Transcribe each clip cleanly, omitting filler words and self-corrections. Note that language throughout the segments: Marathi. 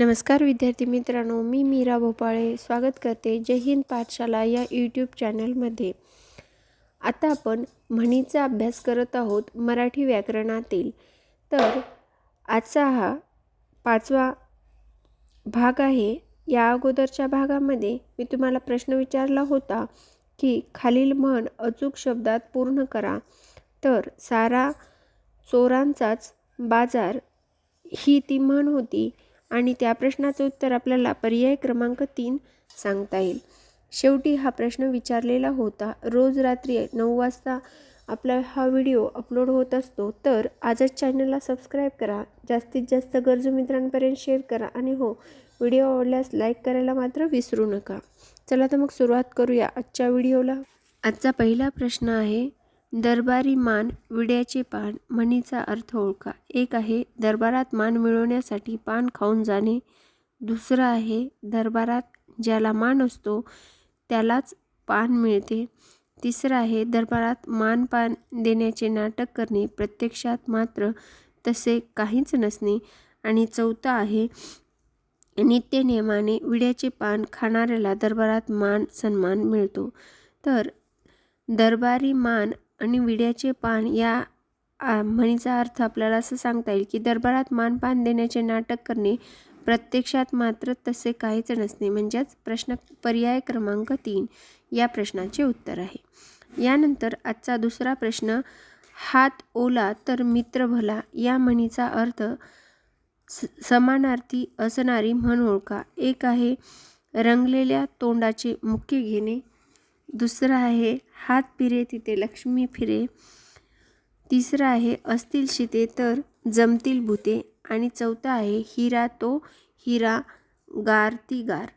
नमस्कार विद्यार्थी मित्रांनो, मी मीरा भोपाळे स्वागत करते जय हिंद पाठशाला या यूट्यूब चॅनलमध्ये। आता आपण म्हणीचा अभ्यास करत आहोत मराठी व्याकरणातील। तर आजचा हा 5वा भाग आहे। या अगोदरच्या भागामध्ये मी तुम्हाला प्रश्न विचारला होता की खालील म्हण अचूक शब्दात पूर्ण करा। तर सारा चोरांचाच बाजार ही ती म्हण होती आणि त्या प्रश्नाचं उत्तर आपल्याला पर्याय क्रमांक 3 सांगता येईल। शेवटी हा प्रश्न विचारलेला होता। रोज रात्री 9 वाजता आपला हा व्हिडिओ अपलोड होत असतो। तर आजच चॅनलला सबस्क्राईब करा, जास्तीत जास्त गरजू मित्रांपर्यंत शेअर करा आणि हो, व्हिडिओ आवडल्यास लाईक करायला मात्र विसरू नका। चला तर मग सुरुवात करूया आजच्या व्हिडिओला। आजचा पहिला प्रश्न आहे, दरबारी मान विड्याचे पान म्हणीचा अर्थ ओळखा। एक आहे दरबारात मान मिळवण्यासाठी पान खाऊन जाणे। दुसरं आहे दरबारात ज्याला मान असतो त्यालाच पान मिळते। तिसरं आहे दरबारात मान पान देण्याचे नाटक करणे, प्रत्यक्षात मात्र तसे काहीच नसणे। आणि चौथं आहे नित्यनेमाने विड्याचे पान खाणाऱ्याला दरबारात मान सन्मान मिळतो। तर दरबारी मान आणि विड्याचे पान या म्हणीचा अर्थ आपल्याला असं सांगता येईल की दरबारात मानपान देण्याचे नाटक करणे, प्रत्यक्षात मात्र तसे काहीच नसणे। म्हणजेच प्रश्न पर्याय क्रमांक 3 या प्रश्नाचे उत्तर आहे। यानंतर आजचा दुसरा प्रश्न, हात ओला तर मित्र भला या म्हणीचा अर्थ समानार्थी असणारी म्हण ओळखा। एक आहे रंगलेल्या तोंडाचे मुके घेणे। दुसरं आहे हात फिरे तिथे लक्ष्मी फिरे। तिसरं आहे असतील शिते तर जमतील भूते। आणि चौथा आहे हिरा तो हिरा गार ती गार।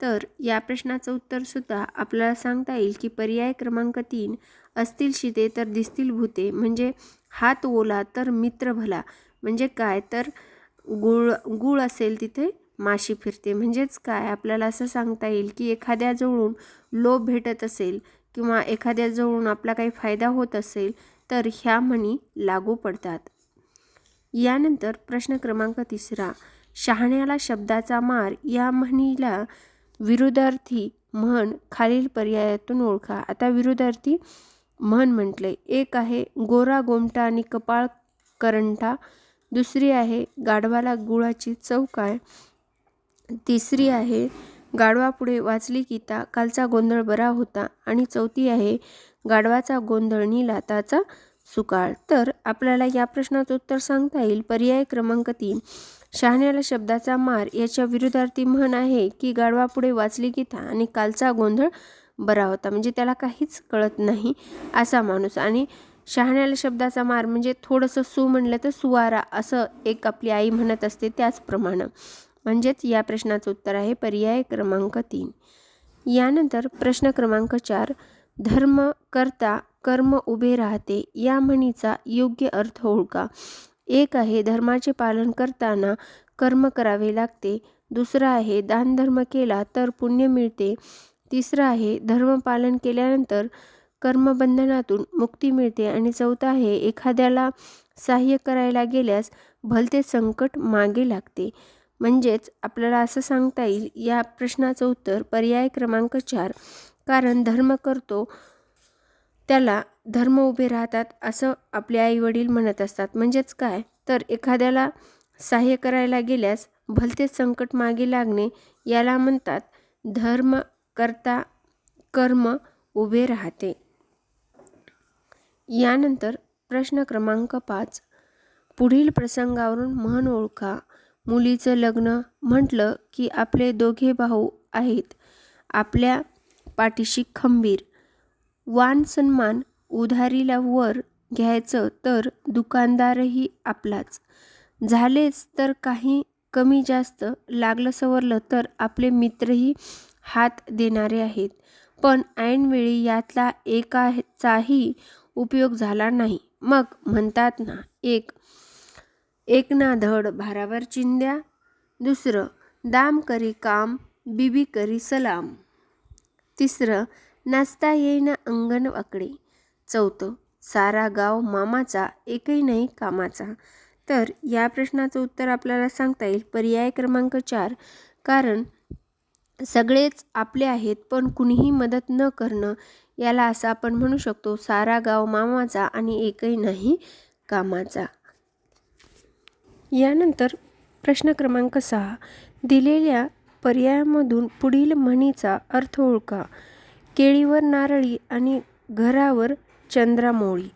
तर या प्रश्नाचं उत्तर सुद्धा आपल्याला सांगता येईल की पर्याय क्रमांक 3 असतील शिते तर दिसतील भूते। म्हणजे हात ओला तर मित्र भला म्हणजे काय, तर गुळ असेल तिथे माशी फिरते। म्हणजेच काय, आपल्याला असं सांगता येईल की एखाद्याजवळून लोभ भेटत असेल किंवा एखाद्याजवळून आपला काही फायदा होत असेल तर ह्या म्हणी लागू पडतात। यानंतर प्रश्न क्रमांक 3, शहाण्याला शब्दाचा मार या म्हणीला विरुद्धार्थी म्हण खालील पर्यायातून ओळखा। आता विरुद्धार्थी म्हण म्हटले, एक आहे गोरा गोमटा आणि कपाळ करंटा। दुसरी आहे गाढवाला गुळाची चव काय। तिसरी आहे गाढवापुढे वाचली गीता कालचा गोंधळ बरा होता। आणि चौथी आहे गाढवाचा गोंधळ नीला ताचा सुकाळ। तर आपल्याला या प्रश्नाचं उत्तर सांगता येईल पर्याय क्रमांक 3 शहाण्याला शब्दाचा मार याच्या विरुद्धार्थी म्हण आहे की गाढवापुढे वाचली गीता आणि कालचा गोंधळ बरा होता। म्हणजे त्याला काहीच कळत नाही असा माणूस। आणि शहाण्याला शब्दाचा मार म्हणजे थोडंसं सू म्हणलं तर सुवारा असं एक आपली आई म्हणत असते त्याचप्रमाणे। म्हणजेच या प्रश्नाचं उत्तर आहे पर्याय क्रमांक 3। यानंतर प्रश्न क्रमांक 4, धर्म करता कर्म उभे राहते या म्हणीचा योग्य अर्थ ओळखा। एक आहे धर्माचे पालन करताना कर्म करावे लागते। दुसरा आहे दान धर्म केला तर पुण्य मिळते। तिसरा आहे धर्म पालन केल्यानंतर कर्मबंधनातून मुक्ती मिळते। आणि चौथा आहे एखाद्याला सहाय्य करायला गेल्यास भलते संकट मागे लागते। म्हणजेच आपल्याला असं सांगता येईल या प्रश्नाचं उत्तर पर्याय क्रमांक 4, कारण धर्म करतो त्याला धर्म उभे राहतात असं आपले आई वडील म्हणत असतात। म्हणजेच काय, तर एखाद्याला सहाय्य करायला गेल्यास भलते संकट मागे लागणे याला म्हणतात धर्म करता कर्म उभे राहते। यानंतर प्रश्न क्रमांक 5, पुढील प्रसंगावरून म्हण ओळखा। मुलीचं लग्न म्हटलं की आपले दोघे भाऊ आहेत आपल्या पाठीशी खंबीर। वान सन्मान उधारीला वर घ्यायचं तर दुकानदारही आपलाच। झालेच तर काही कमी जास्त लागलं सवरलं तर आपले मित्रही हात देणारे आहेत। पण ऐनवेळी यातला एकाचाही उपयोग झाला नाही। मग म्हणतात ना, एक ना धड भारावर चिंध्या। दुसरं दाम करी काम बीबी करी सलाम। तिसरं नाचता येईना अंगण वाकडे। चौथं सारा गाव मामाचा एकही नाही कामाचा। तर या प्रश्नाचं उत्तर आपल्याला सांगता येईल पर्याय क्रमांक 4. कारण सगळेच आपले आहेत पण कुणीही मदत न करणं, याला असं आपण म्हणू शकतो सारा गाव मामाचा आणि एकही नाही कामाचा. यानंतर प्रश्न क्रमांक 6. दिलेल्या पर्यायामधून पुढील म्हणीचा अर्थ ओळखा. केळीवर नारळी आणि घरावर चंद्रामोळी.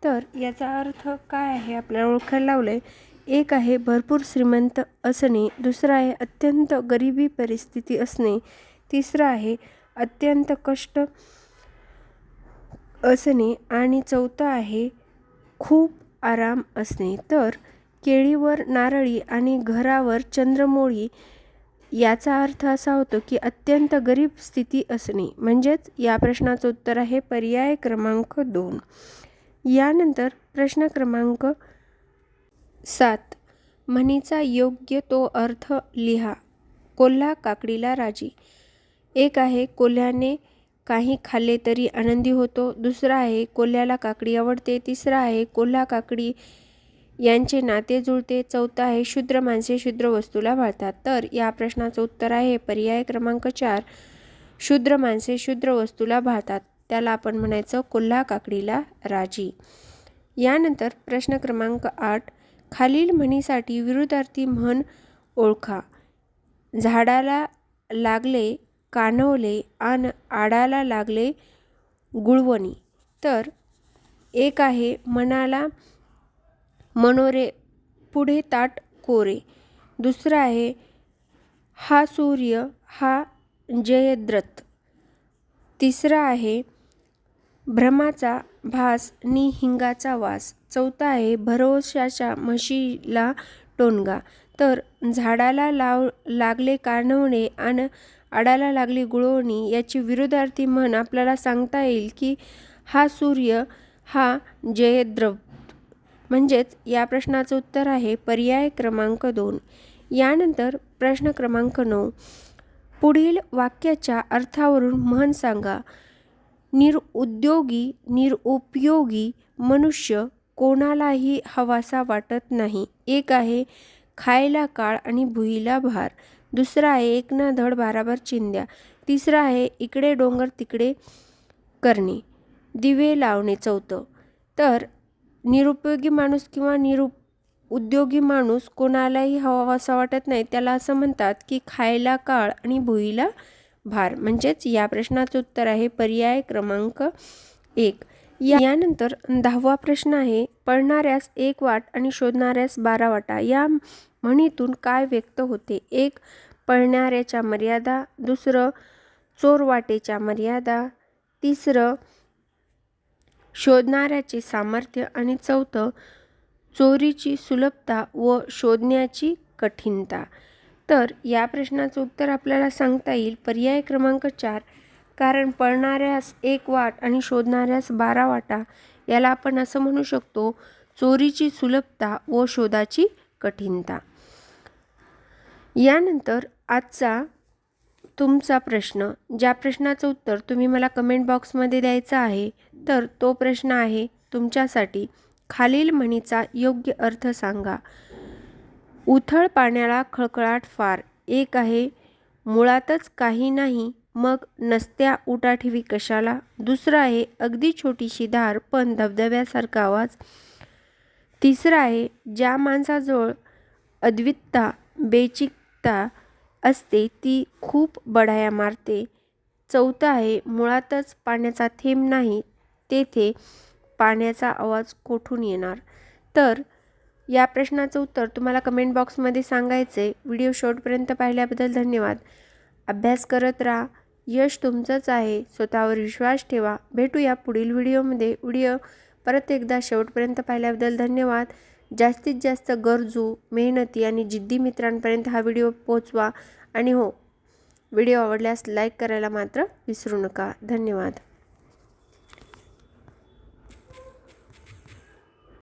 तर याचा अर्थ काय आहे आपल्याला ओळखायला लावलंय. एक आहे भरपूर श्रीमंत असणे, दुसरा आहे अत्यंत गरिबी परिस्थिती असणे, तिसरा आहे अत्यंत कष्ट असणे आणि चौथा आहे खूप आराम असणे. तर केळीवर नारळी आणि घरावर चंद्रमोळी याचा अर्थ असा होतो की अत्यंत गरीब स्थिती असणे. म्हणजेच या प्रश्नाचं उत्तर आहे पर्याय क्रमांक 2. यानंतर प्रश्न क्रमांक 7. म्हणीचा योग्य तो अर्थ लिहा. कोल्हा काकडीला राजी. एक आहे कोल्ह्याने काही खाल्ले तरी आनंदी होतो, दुसरा आहे कोल्ह्याला काकडी आवडते, तिसरा आहे कोल्हा काकडी यांचे नाते जुळते, चौथा आहे शूद्र माणसे शूद्र वस्तूला भाळतात. तर या प्रश्नाचं उत्तर आहे पर्याय क्रमांक 4. शूद्र माणसे शूद्र वस्तूला भाळतात, त्याला आपण म्हणायचं कोल्हा काकडीला राजी. यानंतर प्रश्न क्रमांक 8. खालील म्हणीसाठी विरुद्धार्थी म्हण ओळखा. झाडाला लागले कानवले आणि आडाला लागले गुळवणी. तर एक आहे मनाला मनोरे पुढे ताट कोरे, दुसरा आहे हा सूर्य हा जयद्रथ, तिसरा आहे भ्रमाचा भास नि हिंगाचा वास, चौथा आहे भरोशाच्या म्हशीला टोनगा. तर झाडाला लागले कानवणे आणि आडाला लागली गुळवणी याची विरुद्धार्थी म्हण आपल्याला सांगता येईल की हा सूर्य हा जयद्रथ. म्हणजेच या प्रश्नाचं उत्तर आहे पर्याय क्रमांक 2. यानंतर प्रश्न क्रमांक 9. पुढील वाक्याच्या अर्थावरून म्हण सांगा. निरुद्योगी निरुपयोगी मनुष्य कोणालाही हवासा वाटत नाही. एक आहे खायला काळ आणि भुईला भार, दुसरा आहे एक ना धड भाराभर चिंध्या, तिसरा आहे इकडे डोंगर तिकडे करणे दिवे लावणे, चौथं. तर निरुपयोगी माणूस किंवा उद्योगी माणूस कोणालाही हवासा वाटत नाही, त्याला असं म्हणतात की खायला काळ आणि भुईला भार. म्हणजेच या प्रश्नाचं उत्तर आहे पर्याय क्रमांक 1. यानंतर 10वा प्रश्न आहे पळणाऱ्यास 1 वाट आणि शोधणाऱ्यास 12 वाटा. या म्हणीतून काय व्यक्त होते. एक पळणाऱ्याच्या मर्यादा, दुसरं चोरवाटेच्या मर्यादा, तिसरं शोधणाऱ्याचे सामर्थ्य आणि चौथं चोरीची सुलभता व शोधण्याची कठीणता. तर या प्रश्नाचं उत्तर आपल्याला सांगता येईल पर्याय क्रमांक 4. कारण पळणाऱ्यास 1 वाट आणि शोधणाऱ्यास 12 वाटा याला आपण असं म्हणू शकतो चोरीची सुलभता व शोधाची कठीणता. यानंतर आजचा तुमचा प्रश्न, ज्या प्रश्नाचं उत्तर तुम्ही मला कमेंट बॉक्समध्ये द्यायचं आहे, तर तो प्रश्न आहे तुमच्यासाठी खालील म्हणीचा योग्य अर्थ सांगा. उथळ पाण्याला खळखळाट फार. एक आहे मुळातच काही नाही मग नसत्या उठाठेवी कशाला, दुसरा आहे अगदी छोटीशी धार पण धबधब्यासारखा आवाज, तिसरा आहे ज्या माणसाजवळ अद्वितता बेचिकता असते ती खूप बढाया मारते, चौथा आहे मुळातच पाण्याचा थेंब नाही तेथे पाण्याचा आवाज कोठून येणार. तर या प्रश्नाचं उत्तर तुम्हाला कमेंट बॉक्समध्ये सांगायचे. व्हिडिओ शेवटपर्यंत पाहिल्याबद्दल धन्यवाद. अभ्यास करत राहा, यश तुमचंच आहे. स्वतःवर विश्वास ठेवा. भेटूया पुढील व्हिडिओमध्ये. व्हिडिओ परत एकदा शेवटपर्यंत पाहिल्याबद्दल धन्यवाद. जास्तीत जास्त गरजू, मेहनती आणि जिद्दी मित्रांपर्यंत हा व्हिडिओ पोहोचवा. आणि हो, व्हिडिओ आवडल्यास लाईक करायला मात्र विसरू नका. धन्यवाद.